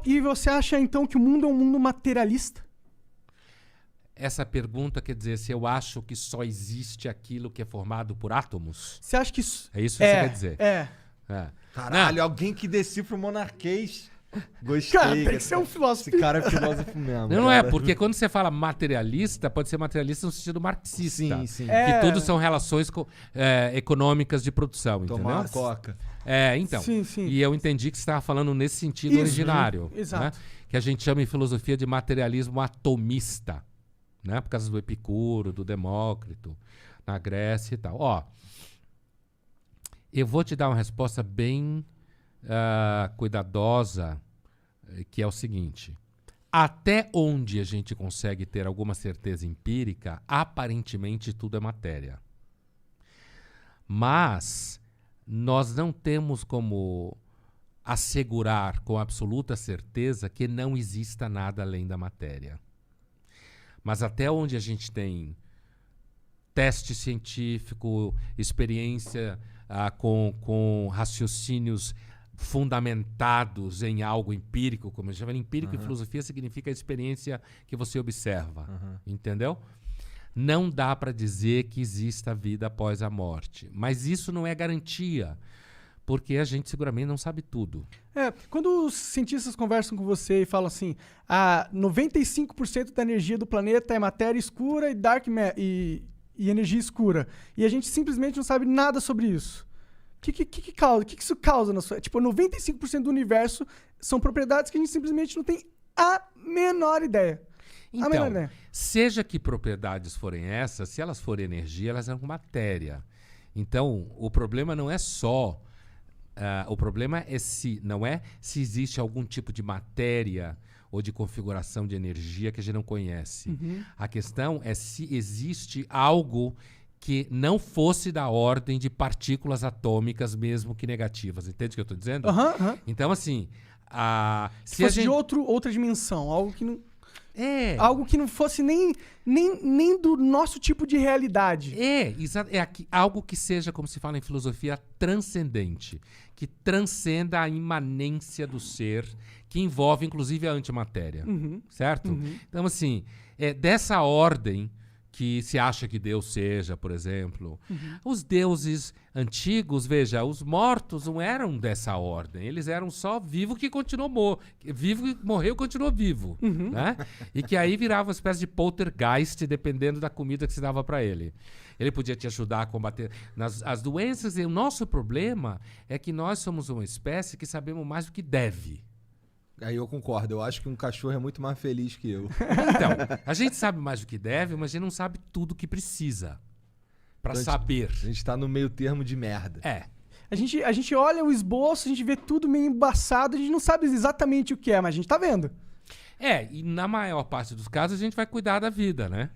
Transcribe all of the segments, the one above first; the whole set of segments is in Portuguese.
E você acha, então, que o mundo é um mundo materialista? Essa pergunta quer dizer se eu acho que só existe aquilo que é formado por átomos? Você acha que isso... É isso que você quer dizer? É. Caralho, alguém que decifra o monarquês. Gostei. Cara, tem que ser um filósofo. Esse cara é filósofo mesmo. Não é, porque quando você fala materialista, pode ser materialista no sentido marxista. Sim, sim. Que tudo são relações econômicas de produção, Tomar entendeu? coca. Então. Sim, sim. E eu entendi que você estava falando nesse sentido Isso, originário. exato. Né? Que a gente chama em filosofia de materialismo atomista. Né? Por causa do Epicuro, do Demócrito, na Grécia e tal. Ó, eu vou te dar uma resposta bem cuidadosa, que é o seguinte. Até onde a gente consegue ter alguma certeza empírica, aparentemente tudo é matéria. Mas nós não temos como assegurar com absoluta certeza que não exista nada além da matéria. Mas até onde a gente tem teste científico, experiência com raciocínios fundamentados em algo empírico, como eu chamo, empírico em filosofia significa a experiência que você observa, entendeu? Não dá para dizer que exista vida após a morte, mas isso não é garantia, porque a gente seguramente não sabe tudo. Quando os cientistas conversam com você e falam assim, 95% da energia do planeta é matéria escura e energia escura, e a gente simplesmente não sabe nada sobre isso. O que isso causa na sua... Tipo, 95% do universo são propriedades que a gente simplesmente não tem a menor ideia. Então, seja que propriedades forem essas, se elas forem energia, elas são matéria. Então, o problema não é só... o problema é não é se existe algum tipo de matéria ou de configuração de energia que a gente não conhece. A questão é se existe algo que não fosse da ordem de partículas atômicas, mesmo que negativas. Entende o que eu estou dizendo? Então, assim... se fosse de outra dimensão, algo que não... Algo que não fosse nem do nosso tipo de realidade. Algo que seja, como se fala em filosofia, transcendente. Que transcenda a imanência do ser, que envolve, inclusive, a antimatéria. Certo? Então, assim, dessa ordem que se acha que Deus seja, por exemplo. Os deuses antigos, veja, os mortos não eram dessa ordem. Eles eram só vivo que continuou vivo que morreu continuou vivo. Né? E que aí virava uma espécie de poltergeist, dependendo da comida que se dava para ele. Ele podia te ajudar a combater as doenças. E o nosso problema é que nós somos uma espécie que sabemos mais do que deve. Aí eu concordo. Eu acho que um cachorro é muito mais feliz que eu. Então, a gente sabe mais do que deve, mas a gente não sabe tudo o que precisa para saber. A gente tá no meio termo de merda. A gente olha o esboço, a gente vê tudo meio embaçado, a gente não sabe exatamente o que é, mas a gente tá vendo. E na maior parte dos casos a gente vai cuidar da vida, né?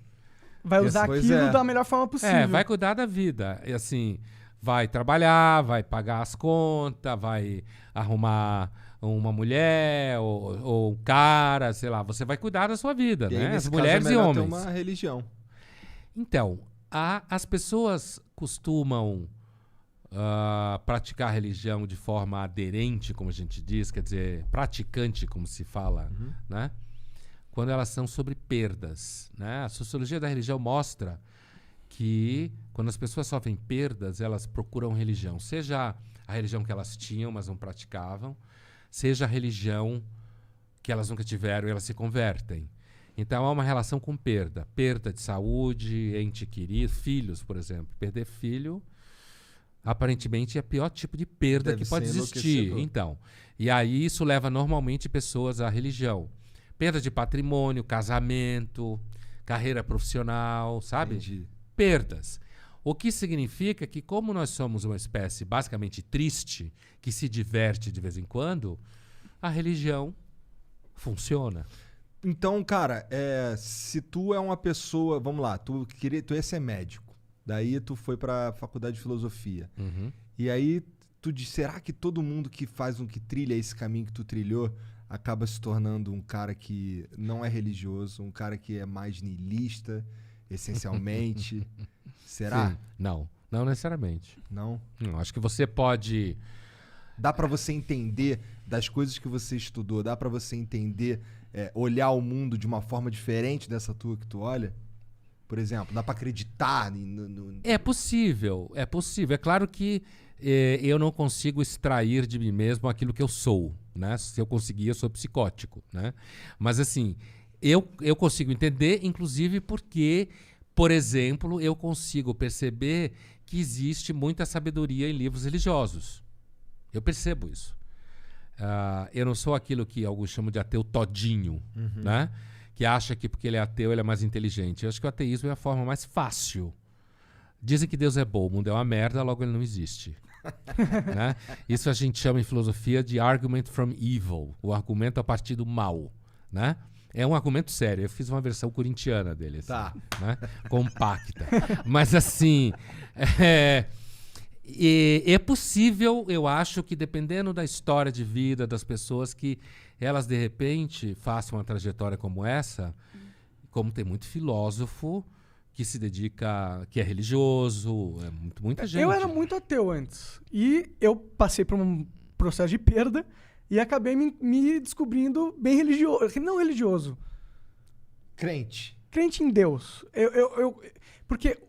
Vai usar aquilo da melhor forma possível. Vai cuidar da vida. E assim, vai trabalhar, vai pagar as contas, vai arrumar uma mulher ou um cara, sei lá, você vai cuidar da sua vida, e né? Aí, as mulheres e homens. Ter uma religião. Então, as pessoas costumam praticar a religião de forma aderente, como a gente diz, quer dizer, praticante, como se fala, né? Quando elas são sobre perdas, né? A sociologia da religião mostra que quando as pessoas sofrem perdas, elas procuram religião, seja a religião que elas tinham, mas não praticavam, seja a religião que elas nunca tiveram e elas se convertem. Então há uma relação com perda. Perda de saúde, ente querido, filhos, por exemplo. Perder filho, aparentemente, é o pior tipo de perda que pode existir. Então, e aí isso leva normalmente pessoas à religião. Perda de patrimônio, casamento, carreira profissional, sabe? Entendi. Perdas. O que significa que, como nós somos uma espécie basicamente triste, que se diverte de vez em quando, a religião funciona. Então, cara, se tu é uma pessoa... Vamos lá, tu ia ser médico. Daí tu foi pra faculdade de filosofia. E aí, será que todo mundo que trilha esse caminho que tu trilhou acaba se tornando um cara que não é religioso, um cara que é mais niilista, essencialmente? Será? Sim. Não necessariamente. Não? Acho que você pode... Dá pra você entender das coisas que você estudou, dá pra você entender, olhar o mundo de uma forma diferente dessa tua que tu olha? Por exemplo, dá pra acreditar no... É possível, é possível. É claro que eu não consigo extrair de mim mesmo aquilo que eu sou, né? Se eu conseguir, eu sou psicótico, né? Mas assim, eu consigo entender, inclusive porque, por exemplo, eu consigo perceber que existe muita sabedoria em livros religiosos. Eu percebo isso. Eu não sou aquilo que alguns chamam de ateu todinho, né? Que acha que porque ele é ateu ele é mais inteligente. Eu acho que o ateísmo é a forma mais fácil. Dizem que Deus é bom, o mundo é uma merda, logo ele não existe. Né? Isso a gente chama em filosofia de argument from evil, o argumento a partir do mal. Né? É um argumento sério. Eu fiz uma versão corintiana dele. Assim, Tá. né? Compacta. Mas assim... é possível, eu acho, que dependendo da história de vida das pessoas, que elas de repente façam uma trajetória como essa, como tem muito filósofo que se dedica, que é religioso, muita gente. Eu era muito ateu antes. E eu passei por um processo de perda e acabei me descobrindo bem religioso. Não religioso. Crente. Crente em Deus. Porque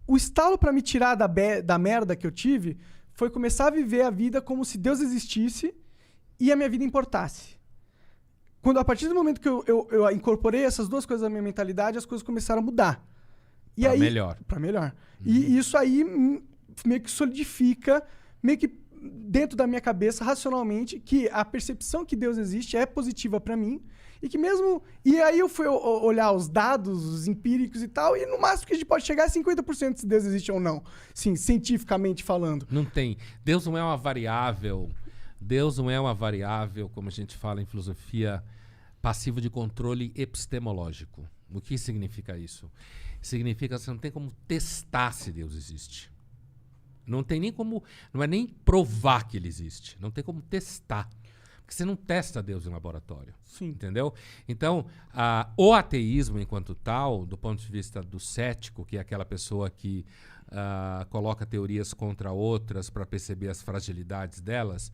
o estalo pra me tirar da merda que eu tive foi começar a viver a vida como se Deus existisse e a minha vida importasse. A partir do momento que eu incorporei essas duas coisas na minha mentalidade, as coisas começaram a mudar. E pra aí, melhor. Pra melhor. E isso aí meio que solidifica, meio que dentro da minha cabeça, racionalmente, que a percepção que Deus existe é positiva pra mim. E que mesmo... E aí eu fui olhar os dados, os empíricos e tal, e no máximo que a gente pode chegar é 50% se Deus existe ou não. Sim, cientificamente falando. Não tem. Deus não é uma variável. Deus não é uma variável, como a gente fala em filosofia, passivo de controle epistemológico. O que significa isso? Significa que você não tem como testar se Deus existe. Não tem nem como... Não é nem provar que ele existe. Não tem como testar. Porque você não testa Deus em laboratório. Sim. Entendeu? Então, o ateísmo enquanto tal, do ponto de vista do cético, que é aquela pessoa que coloca teorias contra outras para perceber as fragilidades delas,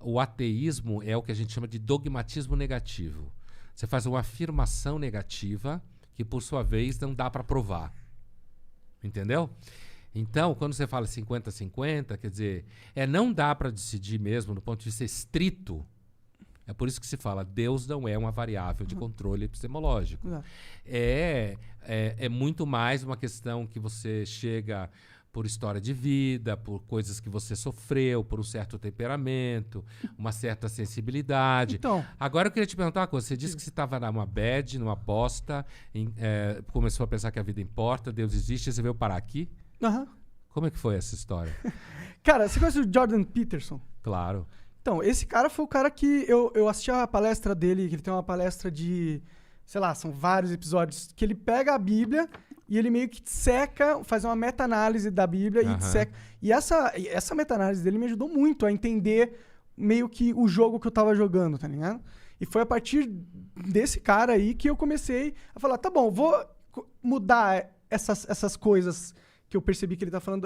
o ateísmo é o que a gente chama de dogmatismo negativo. Você faz uma afirmação negativa que, por sua vez, não dá para provar. Entendeu? Então, quando você fala 50-50, quer dizer, não dá para decidir mesmo do ponto de vista estrito. É por isso que se fala, Deus não é uma variável de controle epistemológico. É muito mais uma questão que você chega por história de vida, por coisas que você sofreu, por um certo temperamento, uma certa sensibilidade. Então, agora eu queria te perguntar uma coisa. Você disse que você estava numa bad, numa bosta, começou a pensar que a vida importa, Deus existe, e você veio parar aqui? Como é que foi essa história? Cara, você conhece o Jordan Peterson? Claro. Então, esse cara foi o cara que eu assisti a palestra dele, que ele tem uma palestra de, sei lá, são vários episódios, que ele pega a Bíblia e ele meio que seca, faz uma meta-análise da Bíblia e seca. E essa meta-análise dele me ajudou muito a entender meio que o jogo que eu tava jogando, tá ligado? E foi a partir desse cara aí que eu comecei a falar, tá bom, vou mudar essas coisas que eu percebi que ele tá falando